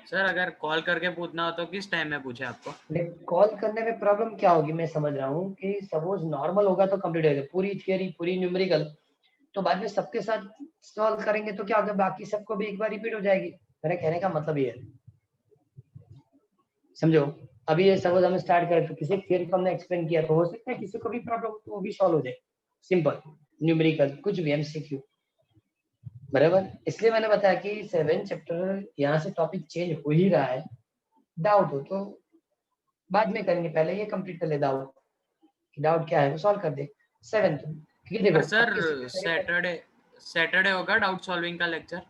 Sir अगर call करके पूछना हो तो किस टाइम में पूछे आपको? कॉल करने में प्रॉब्लम क्या होगी, मैं समझ रहा हूँ कि सपोज नॉर्मल होगा तो कंप्लीट हो जाएगा, पूरी थियरी पूरी न्यूमेरिकल, तो बाद में सबके साथ सॉल्व करेंगे तो क्या होगा, बाकी सबको भी एक बार रिपीट हो जाएगी। मेरे कहने का मतलब ये है, समझो। अभी ये सपोज हम स्टार्ट करें तो किसी थियरी को हमने एक्सप्लेन किया, तो हो सकता है किसी को भी प्रॉब्लम हो तो वो भी सॉल्व हो जाए, सिंपल न्यूमेरिकल कुछ भी एमसीक्यू, बराबर। इसलिए मैंने बताया कि 7 चैप्टर यहाँ से टॉपिक चेंज हो ही रहा है, डाउट हो तो बाद में करेंगे, पहले ये कंप्लीट कर ले डाउट, डाउट क्या है वो सॉल्व कर दे 7। क्योंकि देखो पर सर अब किसी को सैटरडे सैटरडे होगा डाउट सॉल्विंग का लेक्चर?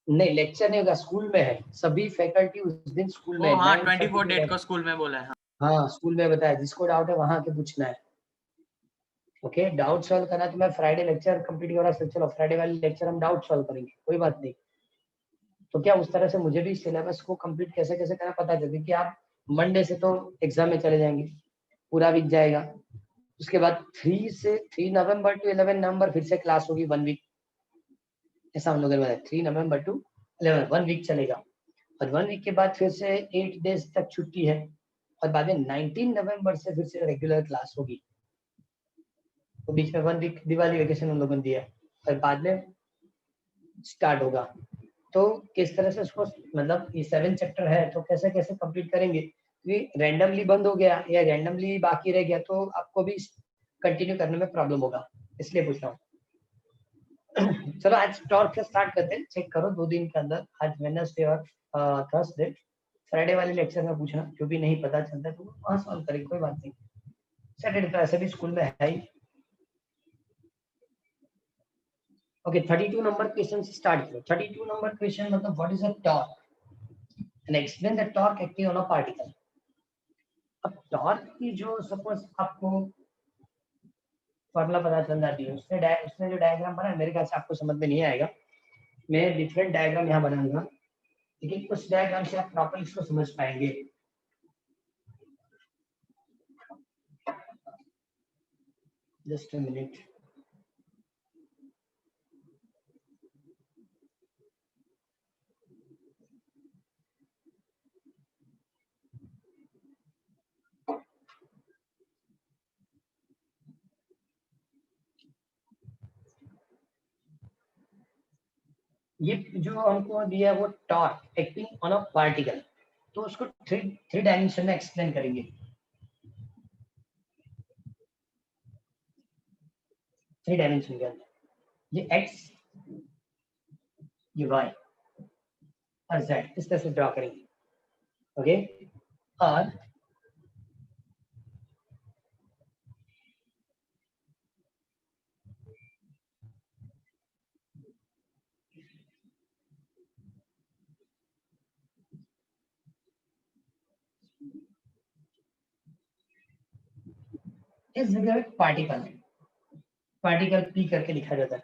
नहीं, लेक्चर नहीं होगा, स्कूल में है, सभी फैकल्टी उस दिन स्कूल में ओ है, हाँ, 9:30 24 to डेट 11। को स्कूल में बोला है। हाँ हाँ स्कूल में बताया, जिसको डाउट है वहां के पूछना है। ओके, डाउट सॉल्व करना तो मैं फ्राइडे लेक्चर कंप्लीट हो रहा है, चलो फ्राइडे वाले लेक्चर हम डाउट सॉल्व करेंगे, कोई बात नहीं। तो क्या उस तरह से मुझे भी सिलेबस को कंप्लीट कैसे कैसे करना पता चले, क्योंकि आप मंडे से तो एग्जाम में चले जाएंगे, पूरा वीक जाएगा। उसके बाद 3 नवंबर टू 11 नवंबर फिर से क्लास होगी 1 वीक, ऐसा हम लोग ने बताया, 3 नवंबर टू 11 1 वीक चलेगा। और 1 वीक के बाद फिर से 8 डेज तक छुट्टी है, और बाद में 19 नवंबर से फिर से रेगुलर क्लास होगी। तो बीच में 1 वीक दिवाली वेकेशन हम लोगों ने दिया, और बाद में स्टार्ट होगा। तो किस तरह से उसको, मतलब ये 7 चैप्टर है तो कैसे कैसे कंप्लीट करेंगे, क्योंकि रैंडमली बंद हो गया या रैंडमली बाकी रह गया तो आपको भी कंटिन्यू करने में प्रॉब्लम होगा, इसलिए पूछ रहा हूँ। चलो आज टॉर्क से स्टार्ट करते हैं, चेक करो 2 दिन के अंदर, आज वेडनेसडे और थर्सडे, फ्राइडे वाले लेक्चर में पूछना, जो भी नहीं पता चलता है तो वहाँ सॉल्व करेंगे, कोई बात नहीं। सैटरडे तो ऐसे भी स्कूल में है ही। ओके, 32 नंबर क्वेश्चन से स्टार्ट करो। 32 नंबर क्वेश्चन मतलब what is a torque and explain the torque acting on a particle. अब टॉर्क की जो सपोज आपको फॉर्मूला पता चल जाती है, उसने जो डायग्राम बना है मेरे ख्याल से आपको समझ में नहीं आएगा, मैं डिफरेंट डायग्राम यहाँ बनाऊंगा, लेकिन उस डायग्राम से आप प्रॉपर इसको समझ पाएंगे। Just a minute. ये जो हमको दिया है वो torque acting on a particle, तो उसको थ्री डायमेंशन में एक्सप्लेन करेंगे। थ्री डायमेंशन के अंदर ये एक्स, ये वाई और जेड इस तरह से ड्रॉ करेंगे। ओके, और इस जगह पार्टिकल है, पार्टिकल पी करके लिखा जाता है,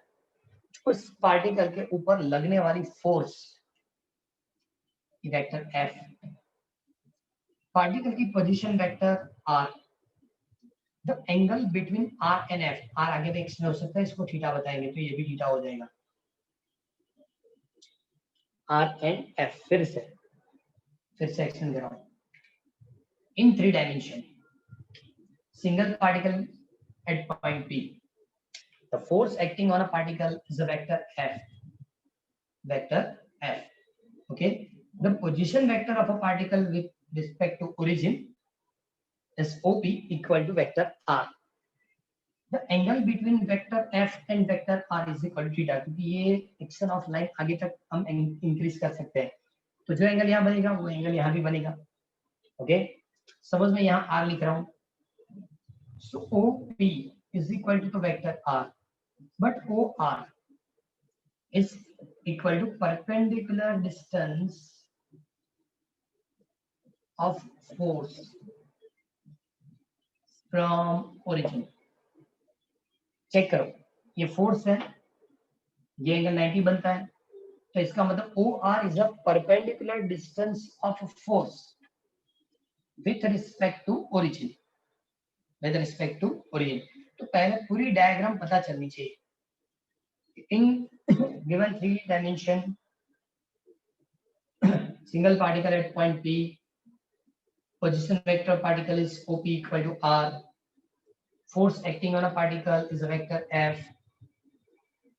उस पार्टिकल के ऊपर लगने वाली फोर्स वेक्टर एफ, पार्टिकल की position vector R, the angle between R and F, R आगे भी एक्स में हो सकता है, इसको थीटा बताएंगे तो ये भी थीटा हो जाएगा, आर एंड एफ। फिर से एक्सप्लेन कर रहा हूं, इन 3 dimension, single particle at point P. The force acting on a particle is a vector F. Vector F. Okay. The position vector of a particle with respect to origin is OP equal to vector R. The angle between vector F and vector R is equal to theta. क्योंकि ये action of line आगे तक हम increase कर सकते हैं, तो जो एंगल यहाँ बनेगा वो एंगल यहाँ भी बनेगा। ओके, सपोज मैं यहाँ R लिख रहा हूँ, so OP is equal to the vector R, but OR is equal to perpendicular distance of force from origin। Check करो, ये फोर्स है, ये एंगल 90 बनता है, तो इसका मतलब OR is a perpendicular distance of force with respect to origin, with respect to origin। तो पहले पूरी डायग्राम पता चलनी चाहिए। इन given 3 dimension single particle at point P, position vector of particle is OP equal to R, force acting on a particle is a vector F,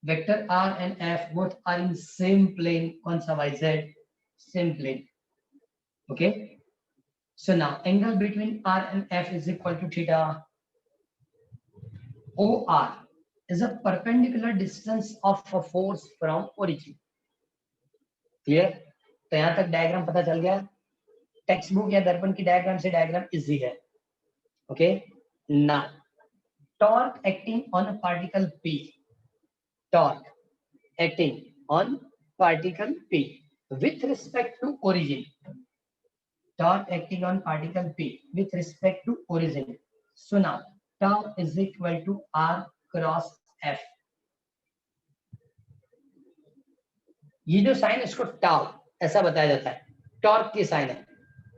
vector R and F both are in same plane, कौन सा YZ, same plane. Okay, so now angle between R and F is equal to theta. OR is a perpendicular distance of a force from origin. Clear? तो यहाँ तक diagram पता चल गया. Text book या दर्पण की डायग्राम से डायग्राम इजी है. Okay, now torque acting on a particle P, torque acting on particle P with respect to origin, torque acting on particle P with respect to origin. So now tau is equal to R cross F. ये जो sign इसको tau ऐसा बताया जाता है, torque की sign है,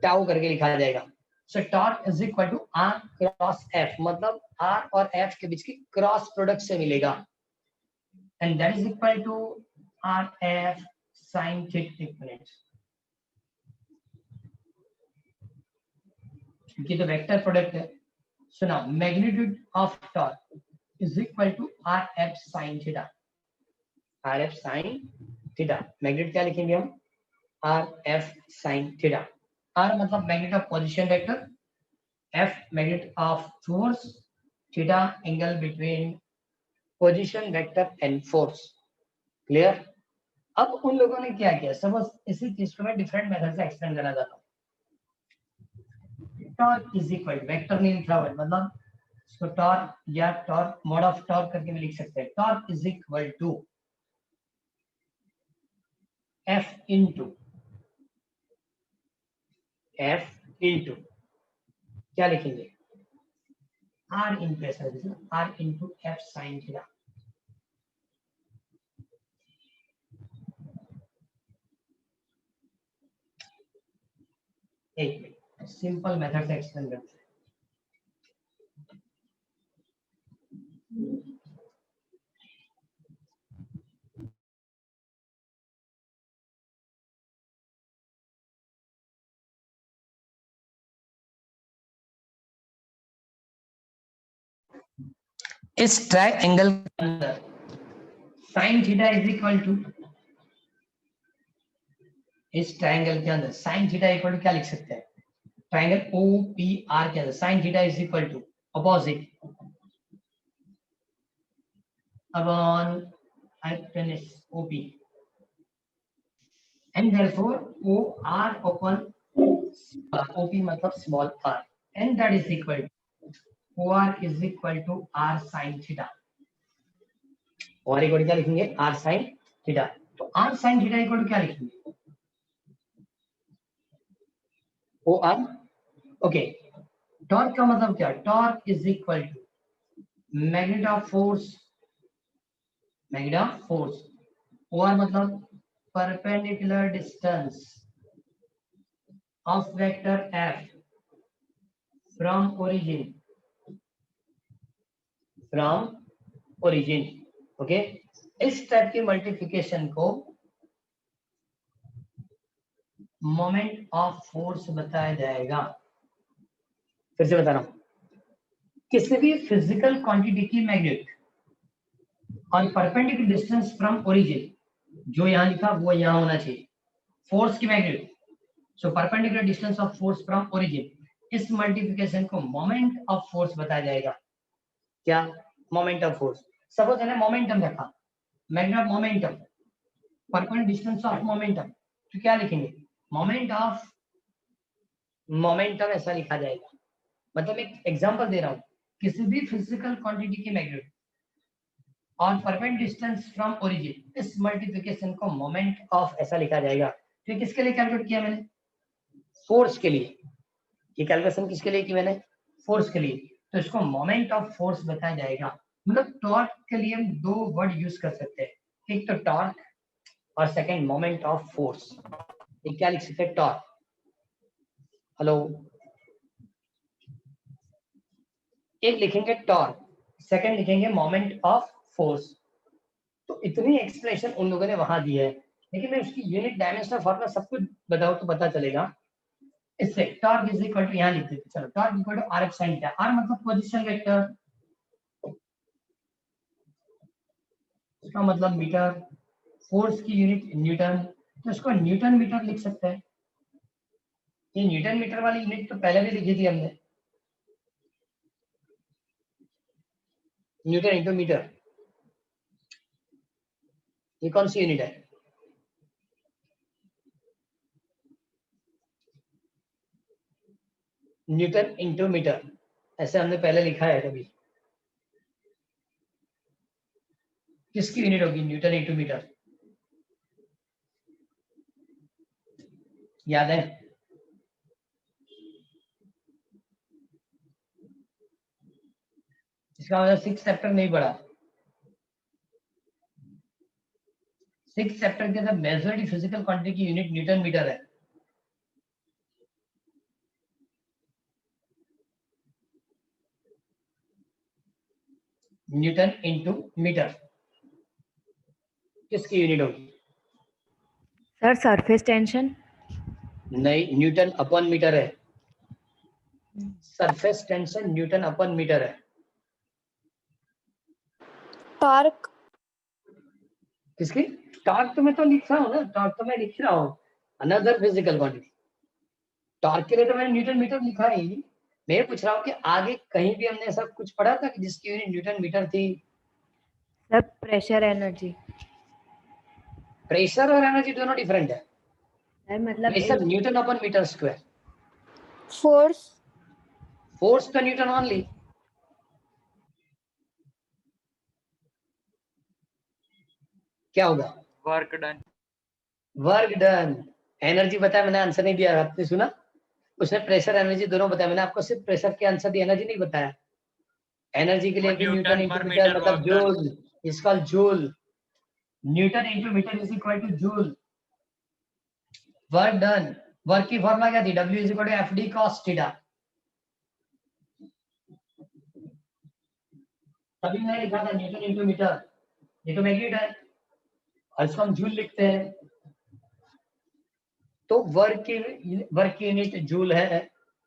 tau करके लिखा जाएगा. So torque is equal to r cross F, मतलब आर और एफ के बीच की क्रॉस प्रोडक्ट से मिलेगा, and that is equal to are F sine theta. एक मिनट, क्योंकि तो वेक्टर प्रोडक्ट है. So now magnitude of torque is equal to are F sine theta. R F sine theta, magnitude क्या लिखेंगे हम, r F sine theta. Are मतलब magnitude of position vector, F magnitude of force, theta angle between position vector and force. Clear? अब उन लोगों ने क्या किया, सपोज इसी चीज को मैं डिफरेंट मेथड से एक्सप्लेन करना चाहता हूँ. Torque is equal to, vector नहीं लिखा हुआ है, मतलब इसको टॉर्क या टॉर्क मोड ऑफ टॉर्क करके भी लिख सकते हैं. Torque is equal to F into क्या लिखेंगे, R into ऐसा लिखेंगे, R into F sin theta. एक मिनट, सिंपल मेथड से एक्सप्लेन करते हैं. इस ट्रायंगल के अंदर sin theta is equal to, इस ट्रायंगल के अंदर sin थीटा इक्वल टू क्या लिख सकते हैं, ट्रायंगल OPR के अंदर sin theta is equal to opposite upon hypotenuse OP, and therefore OR upon OP मतलब small r, and that is equal to OR is equal to R sin theta. OR equal to क्या लिखेंगे, R sin theta. तो R sin theta equal to क्या लिखेंगे, OR. Okay, torque का मतलब क्या, torque is equal to magnitude of force, magnitude of force. OR मतलब perpendicular distance of vector F from origin, okay. इस टाइप की multiplication को मोमेंट ऑफ फोर्स बताया जाएगा. फिर से बता रहा हूं, किसी भी फिजिकल क्वांटिटी की मैग्नीट्यूड और परपेंडिकुलर डिस्टेंस फ्रॉम ओरिजिन, जो यहां लिखा वो यहां होना चाहिए, फोर्स की magnitude. So perpendicular distance of force from origin, इस मल्टीप्लिकेशन को मोमेंट ऑफ फोर्स बताया जाएगा. क्या, मोमेंट ऑफ फोर्स. सपोज मैंने मोमेंटम रखा, magnitude of momentum, perpendicular distance of momentum, तो क्या लिखेंगे, मोमेंट ऑफ मोमेंटम ऐसा लिखा जाएगा. मतलब एक एग्जांपल दे रहा हूं, किसी भी फिजिकल क्वांटिटी की मैग्नीट्यूड और परपेंडिकुलर डिस्टेंस फ्रॉम ओरिजिन, इस मल्टीप्लिकेशन को मोमेंट ऑफ ऐसा लिखा जाएगा. तो किसके लिए कैलकुलेट किया मैंने, फोर्स के लिए. ये कैलकुलेशन किसके लिए की मैंने, फोर्स के लिए. तो इसको मोमेंट ऑफ फोर्स बताया जाएगा. मतलब टॉर्क के लिए हम दो वर्ड यूज कर सकते हैं, एक तो टॉर्क और सेकंड मोमेंट ऑफ फोर्स. ये क्या लिख सकते हैं, टॉर्क. हेलो, एक लिखेंगे टॉर्क, सेकंड लिखेंगे मोमेंट ऑफ फोर्स. तो इतनी एक्सप्लेनेशन उन लोगों ने वहां दी है. लेकिन मैं उसकी यूनिट डायमेंशनल फॉर्मूला सब कुछ बताऊं तो पता चलेगा। इससे टॉर्क इज इक्वल टू, यहाँ लिख देते चलो, torque equal to are F sine theta. Are मतलब पोजीशन वेक्टर, इसका मतलब मीटर, फोर्स की यूनिट न्यूटन, तो इसको न्यूटन मीटर लिख सकते हैं। ये न्यूटन मीटर वाली यूनिट तो पहले भी लिखी थी हमने, न्यूटन इंटू मीटर। ये कौन सी यूनिट है? न्यूटन इंटू मीटर, ऐसे हमने पहले लिखा है कभी। किसकी यूनिट होगी न्यूटन इंटू मीटर? याद है? इसका मतलब 6 चैप्टर नहीं पढ़ा। 6 चैप्टर के अंदर मेजर्ड फिजिकल क्वांटिटी की यूनिट न्यूटन मीटर है। न्यूटन इंटू मीटर किसकी यूनिट होगी? Sir surface tension. नहीं, न्यूटन अपॉन मीटर है। Surface tension newton upon metre है। टॉर्क। किसकी? टॉर्क तो मैं तो लिख रहा हूँ ना, टॉर्क तो मैं लिख रहा हूँ, अनदर फिजिकल क्वांटिटी। टॉर्क के लिए तो मैंने न्यूटन मीटर लिखा ही। मैं ये पूछ रहा हूँ कि आगे कहीं भी हमने ऐसा कुछ पढ़ा था कि जिसकी यूनिट न्यूटन मीटर थी? Sir pressure energy. प्रेशर और एनर्जी दोनों डिफरेंट है। सर मतलब pressure newton upon metre square, force. Force तो न्यूटन ओनली। क्या होगा? Work done. Work done. Energy बताया मैंने, आंसर नहीं दिया, आपने सुना? उसने प्रेशर एनर्जी दोनों बताया, मैंने आपको सिर्फ प्रेशर के आंसर दिया, एनर्जी नहीं बताया। एनर्जी के लिए भी न्यूटन न्यूटन इंटू पर मीटर मीटर मतलब work done. Joule, is called joule. Newton into metre is equal to joule. Work done, work की फॉर्मूला क्या थी? W is equal to F d cos theta. तभी मैंने लिखा था न्यूटन इंटू मीटर, ये तो मैग्नीट्यूड है और इसको हम जूल लिखते हैं। तो वर्क की यूनिट जूल है,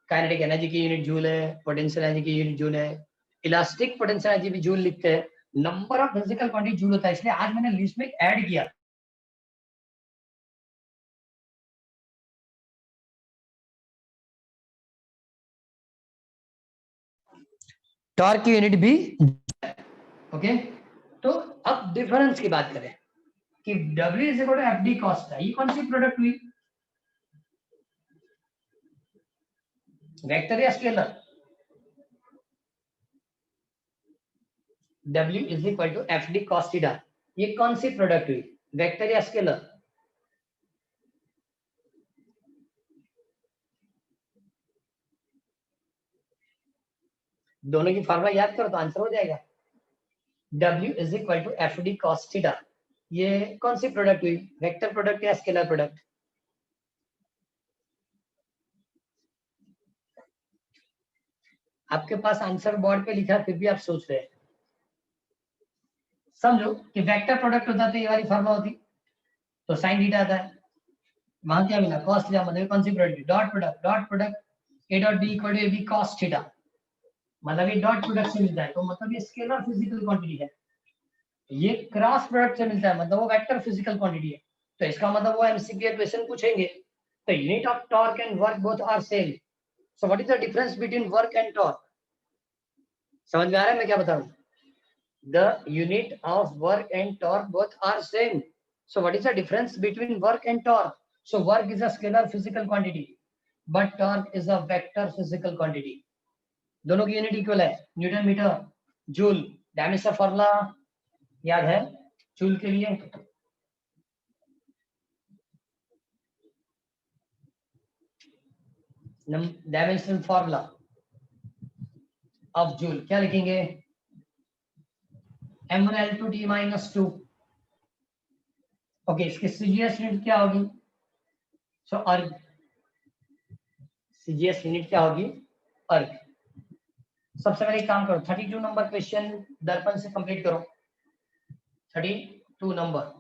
काइनेटिक एनर्जी की यूनिट जूल है, पोटेंशियल एनर्जी की यूनिट जूल है, इलास्टिक पोटेंशियल एनर्जी भी जूल लिखते हैं, number of physical quantity joule होता है। इसलिए आज मैंने लिस्ट में ऐड किया। टॉर्क की यूनिट भी ओके। तो अब डिफरेंस की बात करें कि W is equal to F d cos था, ये कौन सी प्रोडक्ट हुई? वेक्टर या scalar? W is equal to F d cos theta, ये कौन सी प्रोडक्ट हुई? वेक्टर या स्केलर? दोनों की फार्मूला याद करो तो आंसर हो जाएगा। W is equal to F d cos theta, ये कौन सी प्रोडक्ट हुई? वेक्टर प्रोडक्ट या स्केलर प्रोडक्ट? आपके पास आंसर बोर्ड पे लिखा फिर भी आप सोच रहे हैं। समझो कि वेक्टर प्रोडक्ट होता तो ये वाली फार्मूला होती, तो साइन थीटा आता है, वहां क्या मिला? Cos theta. मतलब कौन सी product? Dot product. Dot product A dot B equal to A B cos theta, मतलब ये डॉट प्रोडक्ट से मिलता है, तो मतलब ये स्केलर फिजिकल क्वांटिटी है। ये क्रॉस प्रोडक्ट से मिलता है, मतलब वो वेक्टर फिजिकल क्वांटिटी है। तो इसका मतलब वो एमसीक्यू क्वेश्चन पूछेंगे। तो unit of torque and work both are same, so what is the difference between work and torque? समझ में आ रहा है मैं क्या बता रहा हूँ? The unit of work and torque both are same. So what is the difference between work and torque? So work is a scalar physical quantity, but torque is a vector physical quantity. दोनों की unit equal है, newton metre joule. Dimension formula याद है joule के लिए? Dimension formula of joule क्या लिखेंगे? m1L2T - 2। Okay, इसकी सीजीएस यूनिट क्या होगी? सो अर्ग, सीजीएस यूनिट क्या होगी? अर्ग। सबसे पहले एक काम करो, 32 नंबर क्वेश्चन दर्पण से कंप्लीट करो। 32 नंबर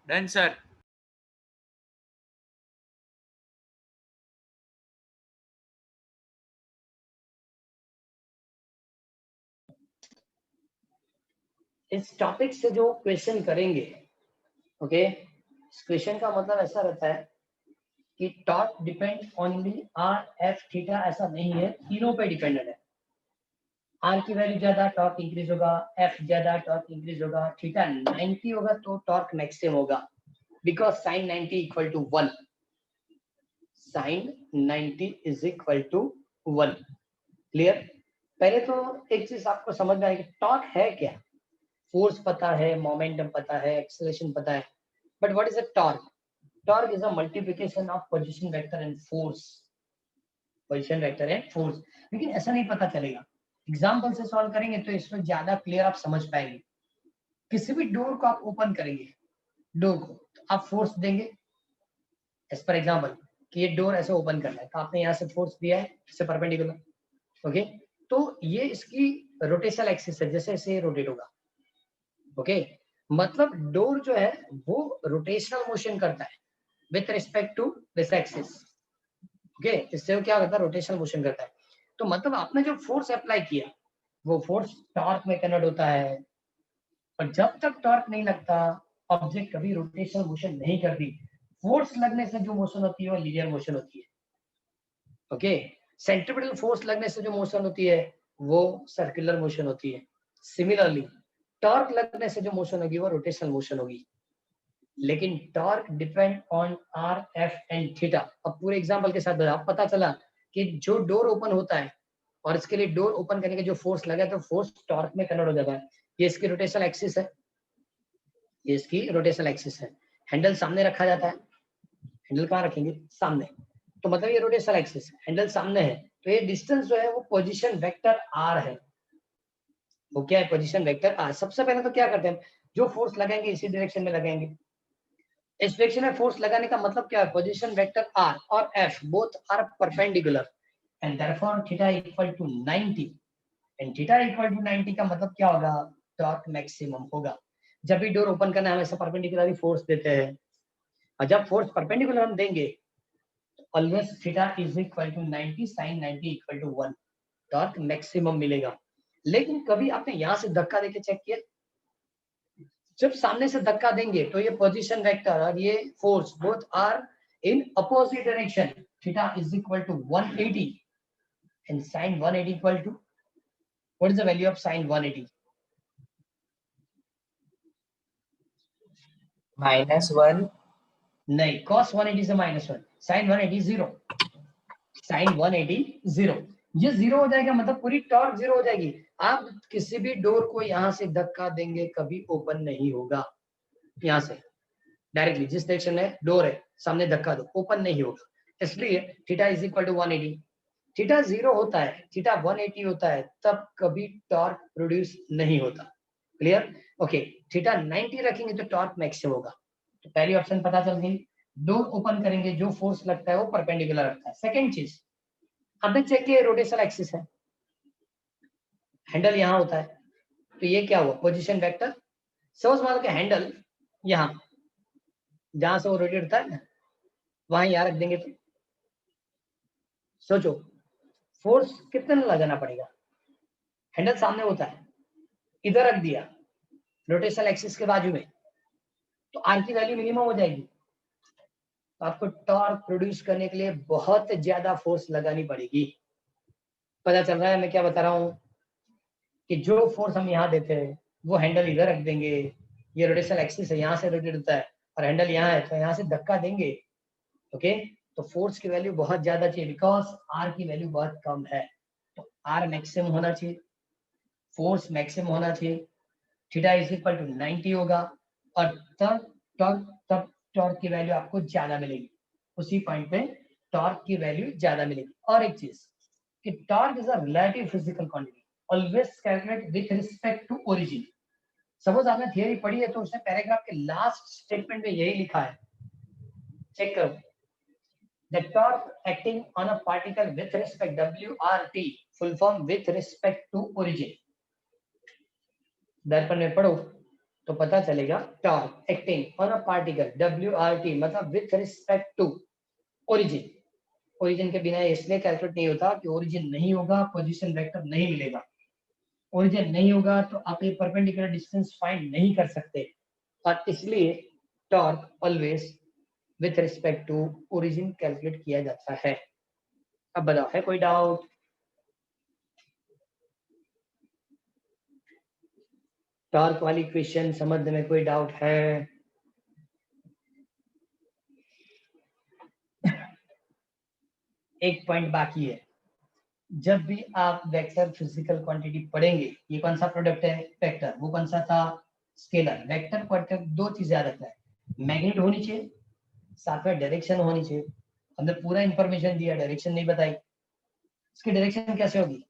डन सर। इस टॉपिक से जो क्वेश्चन करेंगे, ओके, इस क्वेश्चन का मतलब ऐसा रहता है कि torque depend only R F theta, ऐसा नहीं है, तीनों पे डिपेंडेंट है। आर की वैल्यू ज्यादा टॉर्क इंक्रीज होगा, एफ ज्यादा टॉर्क इंक्रीज होगा, थीटा 90 होगा तो टॉर्क मैक्सिमम होगा, because sine 90 equal to 1, sine 90 is equal to 1। Clear? पहले तो एक चीज आपको समझ में आएगी, टॉर्क है क्या? फोर्स पता है, मोमेंटम पता है, एक्सेलरेशन पता है, but what is a torque? Torque is a multiplication of position vector and force, position vector and force. लेकिन ऐसा नहीं पता चलेगा, एग्जांपल से सॉल्व करेंगे तो इसमें ज्यादा क्लियर आप समझ पाएंगे। किसी भी डोर को आप ओपन करेंगे, डोर को तो आप फोर्स देंगे, एज पर एग्जांपल कि ये डोर ऐसे ओपन करना है तो आपने यहाँ से फोर्स दिया है, इससे परपेंडिकुलर, ओके, तो ये इसकी रोटेशनल एक्सिस है, जैसे ऐसे रोटेट होगा, ओके, मतलब डोर जो है वो रोटेशनल मोशन करता है with respect to this axis, okay, इससे वो क्या करता है, रोटेशनल मोशन करता है। तो मतलब आपने जो फोर्स अप्लाई किया वो फोर्स टॉर्क में कन्वर्ट होता है, और जब तक टॉर्क नहीं लगता ऑब्जेक्ट कभी रोटेशनल मोशन नहीं करती। फोर्स लगने से जो मोशन होती है वो लीनियर मोशन होती है, ओके, सेंट्रीपिटल फोर्स लगने से जो मोशन होती है वो सर्कुलर मोशन होती है। सिमिलरली टॉर्क लगने से जो मोशन होगी वो रोटेशनल मोशन होगी। लेकिन torque depend on R F and theta. अब पूरे एग्जांपल के साथ आप पता चला कि जो डोर ओपन होता है और इसके लिए डोर ओपन करने के जो फोर्स लगा है तो फोर्स टॉर्क में कन्वर्ट हो जाता है। ये इसकी रोटेशनल एक्सिस है, ये इसकी रोटेशनल एक्सिस है। हैंडल सामने रखा जाता है, हैंडल कहाँ रखेंगे, सामने, तो मतलब ये रोटेशनल एक्सिस, हैंडल सामने है, तो ये डिस्टेंस जो है वो पोजीशन वेक्टर आर है। वो क्या है, पोजीशन वेक्टर आर। सबसे पहले तो क्या करते हैं, जो फोर्स लगाएंगे इसी डायरेक्शन में लगाएंगे। इस डायरेक्शन में फोर्स लगाने का मतलब क्या है, पोजीशन वेक्टर आर और F both are perpendicular and therefore theta equal to 90, and theta equal to 90 का मतलब क्या होगा, टॉर्क मैक्सिमम होगा। जब भी डोर ओपन करना है हमेशा परपेंडिकुलरली फोर्स देते हैं, और जब फोर्स परपेंडिकुलर हम देंगे तो always theta is equal to 90, sine 90 equal to 1, torque maximum मिलेगा। लेकिन कभी आपने यहां से धक्का देके चेक किया, जब सामने से धक्का देंगे तो ये पोजीशन वेक्टर और ये force both are in opposite direction, theta is equal to 180 and sine 180 equal to, what is the value of sine 180? -1 नहीं, cos 180 से -1, sin 180 0, sin 180 0, ये 0 हो जाएगा मतलब पूरी टॉर्क 0 हो जाएगी। आप किसी भी डोर को यहाँ से धक्का देंगे कभी ओपन नहीं होगा, यहाँ से डायरेक्टली जिस डायरेक्शन में डोर है सामने धक्का दो, ओपन नहीं होगा। इसलिए theta is equal to 180। Theta 0 होता है, थीटा 180 होता है, तब कभी टॉर्क प्रोड्यूस नहीं होता। क्लियर? ओके, थीटा 90 रखेंगे तो टॉर्क मैक्सिमम होगा। तो पहली ऑप्शन पता चल गई। डोर ओपन करेंगे जो फोर्स लगता है वो परपेंडिकुलर रखता है। सेकंड चीज, अब चेक किए रोटेशनल एक्सिस है, हैंडल यहाँ होता है, तो ये क्या हुआ? Position vector. सपोज मान लो कि हैंडल यहाँ जहां से वो रोटेट होता है ना, वहां यहाँ रख देंगे तो सोचो फोर्स कितना लगाना पड़ेगा? हैंडल सामने होता है, इधर रख दिया रोटेशनल एक्सिस के बाजू में, तो आर की वैल्यू मिनिमम हो जाएगी। तो आपको टॉर्क प्रोड्यूस करने के लिए बहुत ज्यादा फोर्स लगानी पड़ेगी। पता चल रहा है मैं क्या बता रहा हूँ? कि जो फोर्स हम यहाँ देते हैं वो हैंडल इधर रख देंगे, ये रोटेशनल एक्सिस है, यहाँ से रोटेट होता है, और हैंडल यहाँ है तो यहाँ से धक्का देंगे। ओके, तो फोर्स की वैल्यू बहुत ज्यादा चाहिए, बिकॉज आर की वैल्यू बहुत कम है। तो आर मैक्सिमम होना चाहिए, फोर्स मैक्सिमम होना चाहिए, थीटा इज इक्वल टू 90 होगा, और तब टॉर्क की वैल्यू आपको ज्यादा मिलेगी। उसी पॉइंट पे टॉर्क की वैल्यू ज्यादा मिलेगी। और एक चीज कि torque is a relative physical quantity, always calculate with respect to origin. Suppose आपने थियरी पढ़ी है तो उसने पैराग्राफ के लास्ट स्टेटमेंट में यही लिखा है, चेक करो। The torque acting on a particle with respect WRT, full form with respect to origin. दर्पण में पढ़ो तो पता चलेगा torque acting on a particle WRT मतलब with respect to origin. Origin के बिना इसलिए कैलकुलेट नहीं होता कि ओरिजिन नहीं होगा पोजीशन वेक्टर नहीं मिलेगा। ओरिजिन नहीं होगा तो आप ये परपेंडिकुलर डिस्टेंस फाइंड नहीं कर सकते, और इसलिए torque always with respect to origin calculate किया जाता है। अब बताओ, है कोई डाउट? टॉर्क वाली क्वेश्चन समझने में कोई डाउट है? एक पॉइंट बाकी है, जब भी आप वेक्टर फिजिकल क्वांटिटी पढ़ेंगे, ये कौन सा प्रोडक्ट है? वेक्टर। वो कौन सा था? स्केलर। वेक्टर प्रोडक्ट दो चीजें याद रखना है, मैग्नेट होनी चाहिए, साथ में डायरेक्शन होनी चाहिए। हमने पूरा इंफॉर्मेशन दिया, डायरेक्शन नहीं बताई, इसकी डायरेक्शन कैसे होगी?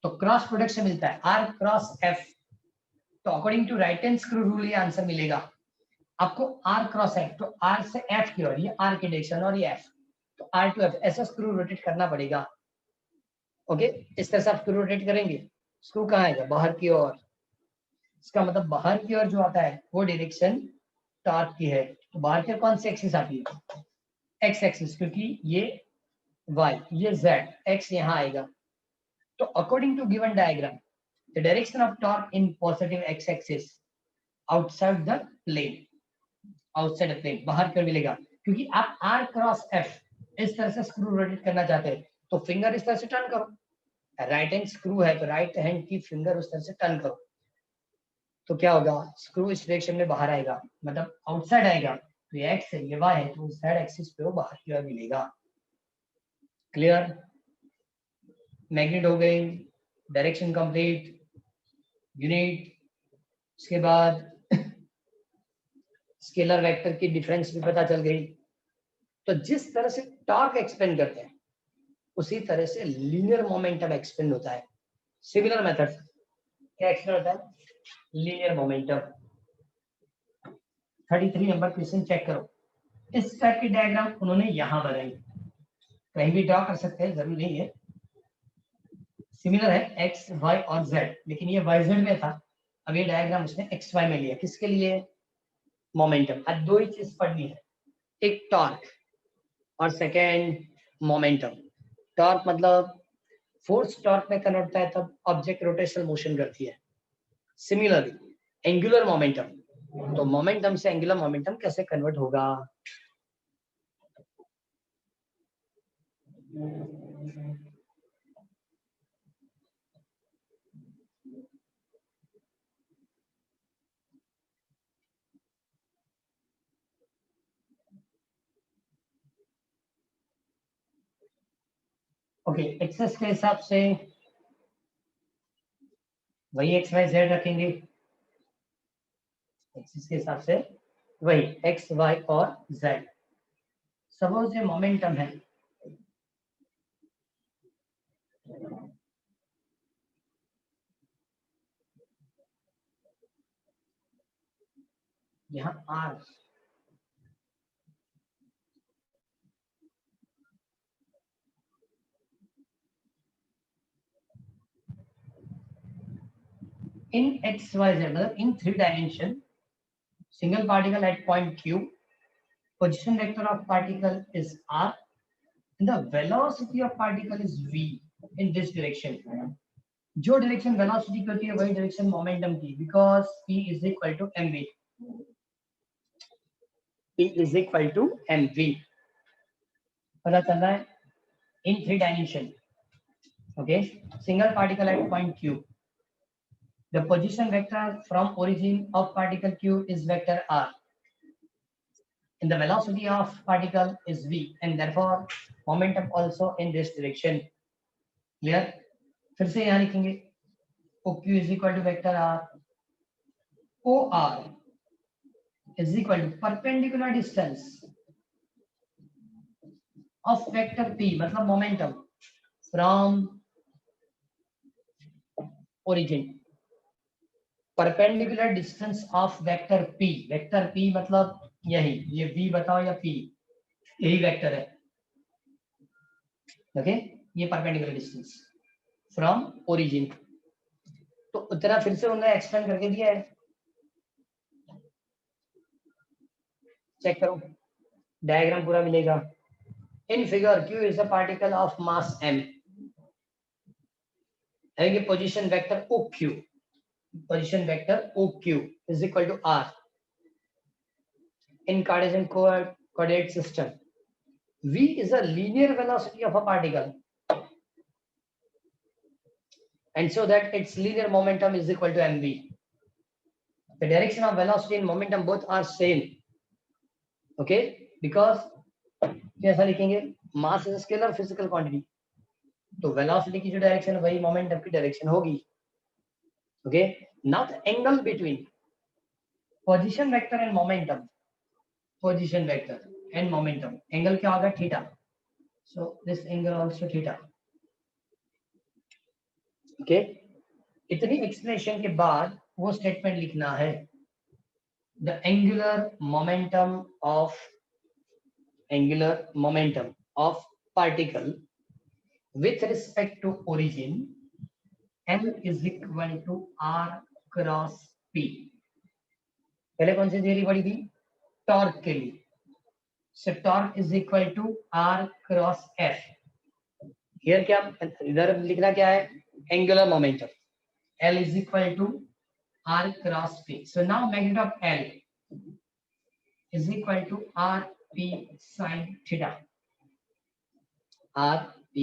तो क्रॉस प्रोडक्ट से मिलता है, आर क्रॉस एफ। तो according to right hand screw rule ये आंसर मिलेगा आपको, आर क्रॉस एफ। तो आर से एफ की ओर, ये आर की डायरेक्शन और ये एफ, तो आर टू एफ ऐसा स्क्रू रोटेट करना पड़ेगा। ओके, इस तरह से आप स्क्रू रोटेट करेंगे, स्क्रू कहाँ आएगा? बाहर की ओर। इसका मतलब बाहर की ओर जो आता है वो डायरेक्शन टॉर्क की है। तो बाहर की ओर कौन सी एक्सिस आती है? एक्स एक्सिस, क्योंकि ये वाई, ये जेड, एक्स यहाँ आएगा। तो according to given diagram the direction of torque in positive X axis outside the plane, outside the plane, बाहर की ओर मिलेगा। क्योंकि आप आर क्रॉस एफ इस तरह से स्क्रू रोटेट करना चाहते हैं तो फिंगर इस तरह से टर्न करो, राइट हैंड स्क्रू है तो राइट हैंड की फिंगर उस तरह से टर्न करो, तो क्या होगा? स्क्रू इस डायरेक्शन में बाहर आएगा, मतलब आउटसाइड आएगा। तो ये एक्स है, ये वाई है, तो जेड एक्सिस पे वो बाहर की ओर मिलेगा। क्लियर? मैग्नेट हो गई, डायरेक्शन कंप्लीट, यूनिट, उसके बाद स्केलर वेक्टर की डिफरेंस भी पता चल गई। तो जिस तरह से टॉर्क एक्सपेंड करते हैं उसी तरह से लीनियर मोमेंटम एक्सपेंड होता है। सिमिलर मेथड क्या एक्सपेंड होता है? Linear momentum. 33 number question check करो, इस टाइप की डायग्राम उन्होंने यहां बनाई, कहीं भी ड्रॉ कर सकते हैं, जरूरी नहीं है। सिमिलर है एक्स वाई और जेड, लेकिन ये वाई जेड में था, अब ये डायग्राम उसने एक्स वाई में लिया। किसके लिए? मोमेंटम। अब दो ही चीज पढ़नी है, एक टॉर्क और सेकेंड मोमेंटम। टॉर्क मतलब फोर्स टॉर्क में कन्वर्ट होता है तब ऑब्जेक्ट रोटेशनल मोशन करती है। सिमिलरली एंगुलर मोमेंटम, तो मोमेंटम से एंगुलर मोमेंटम कैसे कन्वर्ट होगा? ओके, एक्सेस के हिसाब से वही एक्स वाई जेड रखेंगे, एक्सिस के हिसाब से वही एक्स वाई और जेड। सपोज ये मोमेंटम है, यहाँ are, in x y z मतलब in 3 dimension single particle at point q, position vector of particle is r and the velocity of particle is v in this direction। जो direction velocity की होती है वही direction momentum की, because p is equal to mv, p is equal to mv। पता चल रहा है? in 3 dimension, okay, single particle at point q, the position vector from origin of particle q is vector r and the velocity of particle is v and therefore momentum also in this direction। clear? फिर से यहाँ लिखेंगे OQ is equal to vector r, OR is equal to perpendicular distance of vector p मतलब momentum from origin, perpendicular distance of vector p, vector p मतलब यही, ये v बताओ या p, यही वेक्टर है, ओके, ये परपेंडिकुलर डिस्टेंस फ्रॉम ओरिजिन। तो उतना फिर से उन्होंने एक्सप्लेन करके दिया है, चेक करो, डायग्राम पूरा मिलेगा। In figure q is a particle of mass m, having a position vector OQ, position vector OQ is equal to r in Cartesian coordinate system। v is a linear velocity of a particle and so that its linear momentum is equal to mv। The direction of velocity and momentum both are same, okay, because कैसा लिखेंगे, mass is a scalar physical quantity, तो velocity की जो direction है वही momentum की direction होगी, okay। Now the angle between position vector and momentum, position vector and momentum, angle क्या होगा, theta, so this angle also theta, okay। इतनी एक्सप्लेनेशन के बाद वो स्टेटमेंट लिखना है, the angular momentum of particle with respect to origin m is equal to r cross p। पहले कौन सी थ्योरी पढ़ी थी, टॉर्क के लिए, so torque is equal to r cross f। Here क्या, इधर लिखना क्या है, angular momentum, L is equal to r cross p। So now magnitude of L is equal to rp sin theta, rp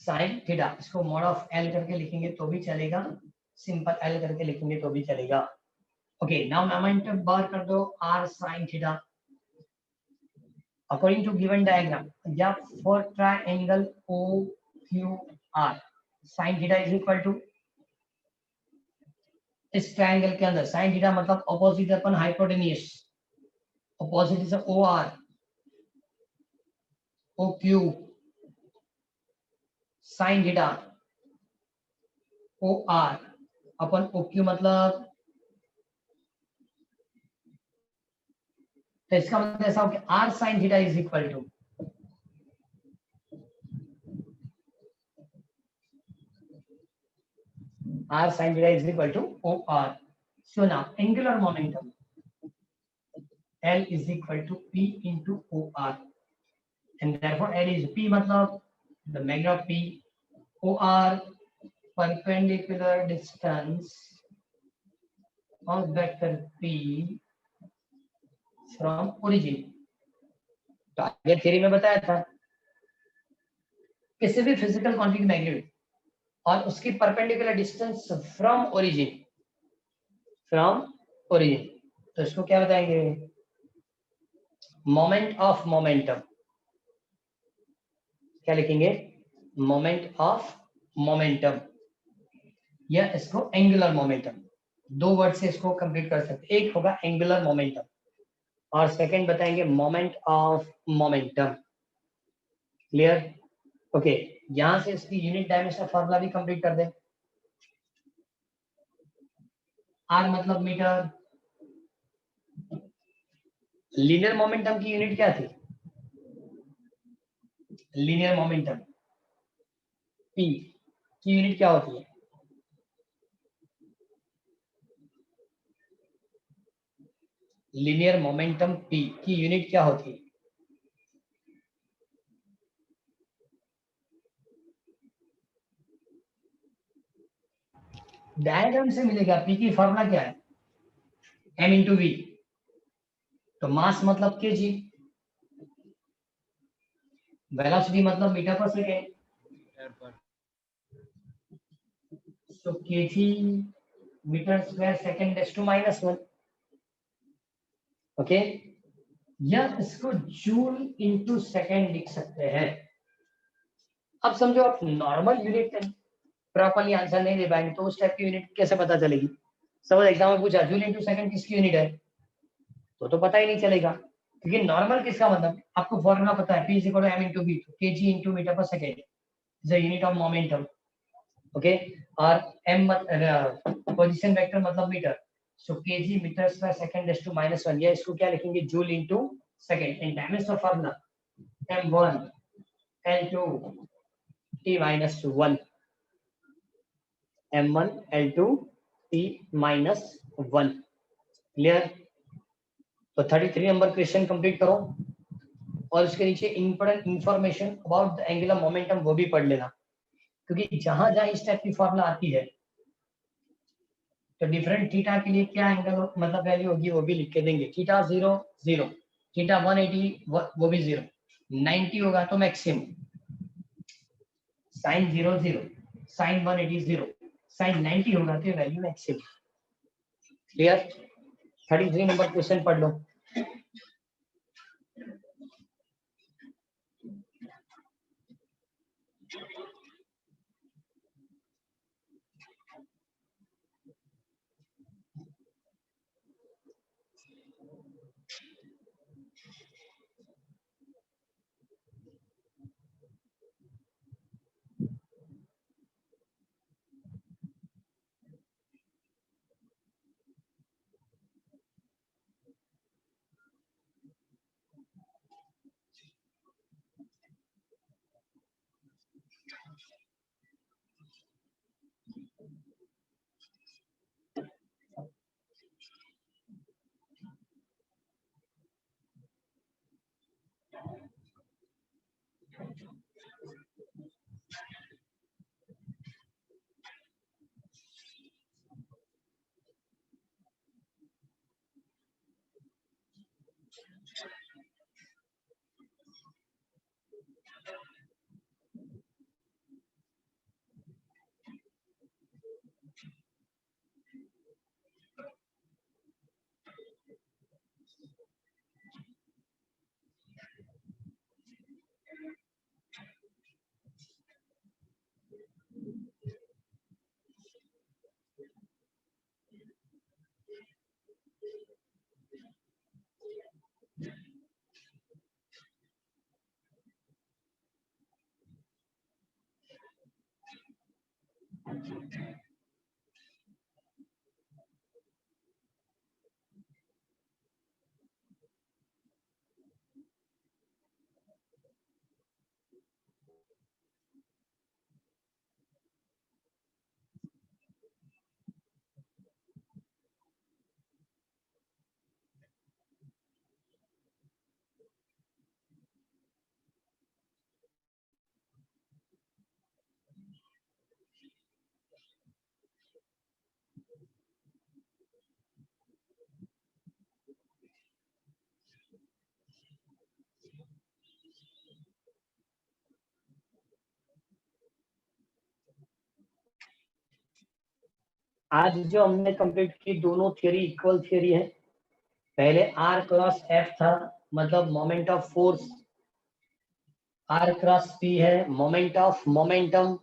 sin theta। इसको mod of L करके लिखेंगे तो भी चलेगा, सिंपल L करके लिखेंगे तो भी चलेगा। ओके, नाउ मोमेंटम बार कर दो r sin theta according to given diagram, या for triangle OQR sin theta is equal to, इस ट्रायंगल के अंदर साइन थीटा मतलब opposite upon hypotenuse, opposite is OR OQ, sine theta OR upon OQ मतलब, तो इसका मतलब ऐसा हो कि R sine theta is equal to R sin theta is equal to OR। So now angular momentum L is equal to P into OR and therefore L is P मतलब the magnitude of P, OR perpendicular distance of vector P from origin। तो आगे theory में बताया था, किसी भी physical quantity magnitude और उसकी परपेंडिकुलर डिस्टेंस फ्रॉम ओरिजिन, तो इसको क्या बताएंगे, मोमेंट ऑफ मोमेंटम, क्या लिखेंगे, मोमेंट ऑफ मोमेंटम, या इसको एंगुलर मोमेंटम, दो वर्ड से इसको कंप्लीट कर सकते। एक होगा एंगुलर मोमेंटम और सेकंड बताएंगे moment of momentum. Clear? Okay, यहां से इसकी यूनिट डायमेंशन फॉर्मूला भी कंप्लीट कर दें। आर मतलब मीटर, लीनियर मोमेंटम की यूनिट क्या थी? लीनियर मोमेंटम पी की यूनिट क्या होती है? लीनियर मोमेंटम पी की यूनिट क्या होती है? डायग्राम से मिलेगा। पी की फॉर्मूला क्या है? m into V. तो मास मतलब केजी, वेलोसिटी मतलब मीटर पर सेकेंड, तो KG metre square second raise to -1। Okay, या इसको जूल इंटू सेकेंड लिख सकते हैं। अब समझो आप नॉर्मल यूनिट प्रॉपर्ली आंसर नहीं दे पाएंगे तो उस टाइप की यूनिट कैसे पता चलेगी? सपोज एग्जाम में पूछा जूल इंटू सेकेंड किसकी यूनिट है, तो पता ही नहीं चलेगा, क्योंकि नॉर्मल किसका मतलब आपको फॉर्मूला पता है, P is equal to m into v, K G into metre पर second is the unit of momentum. Okay, और m पोजीशन वेक्टर मतलब metre, so K G metre square second raise to -1, या इसको क्या लिखेंगे? Joule into second. In dimension formula m1 L2 T-1, m1 L2 T-1। Clear? तो 33 number question complete करो और उसके नीचे important information about the angular momentum वो भी पढ़ लेना, क्योंकि जहां जहां इस टाइप की फॉर्मूला आती है तो डिफरेंट थीटा के लिए क्या एंगल मतलब वैल्यू होगी वो भी लिख के देंगे। थीटा 0 0, थीटा 180 वो भी 0, 90 होगा तो मैक्सिमम, साइन 0 0, साइन 180 0, साइन 90 होगा तो value maximum. Clear? 33 number question पढ़ लो। आज जो हमने कंप्लीट की दोनों थियरी इक्वल थियरी है। पहले R क्रॉस F था, मतलब moment of force R cross P है मोमेंट ऑफ मोमेंटम,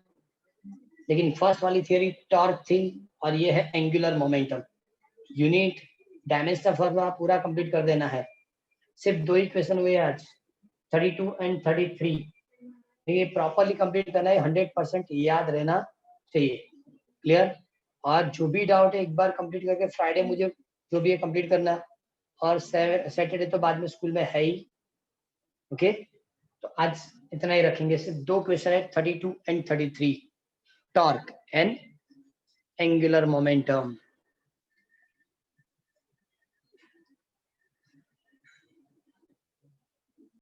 लेकिन फर्स्ट वाली थियरी टॉर्क थी और ये है angular momentum. Unit dimensional formula पूरा कंप्लीट कर देना है। सिर्फ 2 ही क्वेश्चन हुए आज, 32 एंड 33। ये प्रॉपरली कंप्लीट करना है, 100% याद रहना चाहिए। क्लियर? और जो भी डाउट है एक बार कंप्लीट करके फ्राइडे मुझे जो भी है कंप्लीट करना, और सैटरडे तो बाद में स्कूल में है ही। ओके, तो आज इतना ही रखेंगे। सिर्फ 2 क्वेश्चन है, 32 and 33, torque and angular momentum.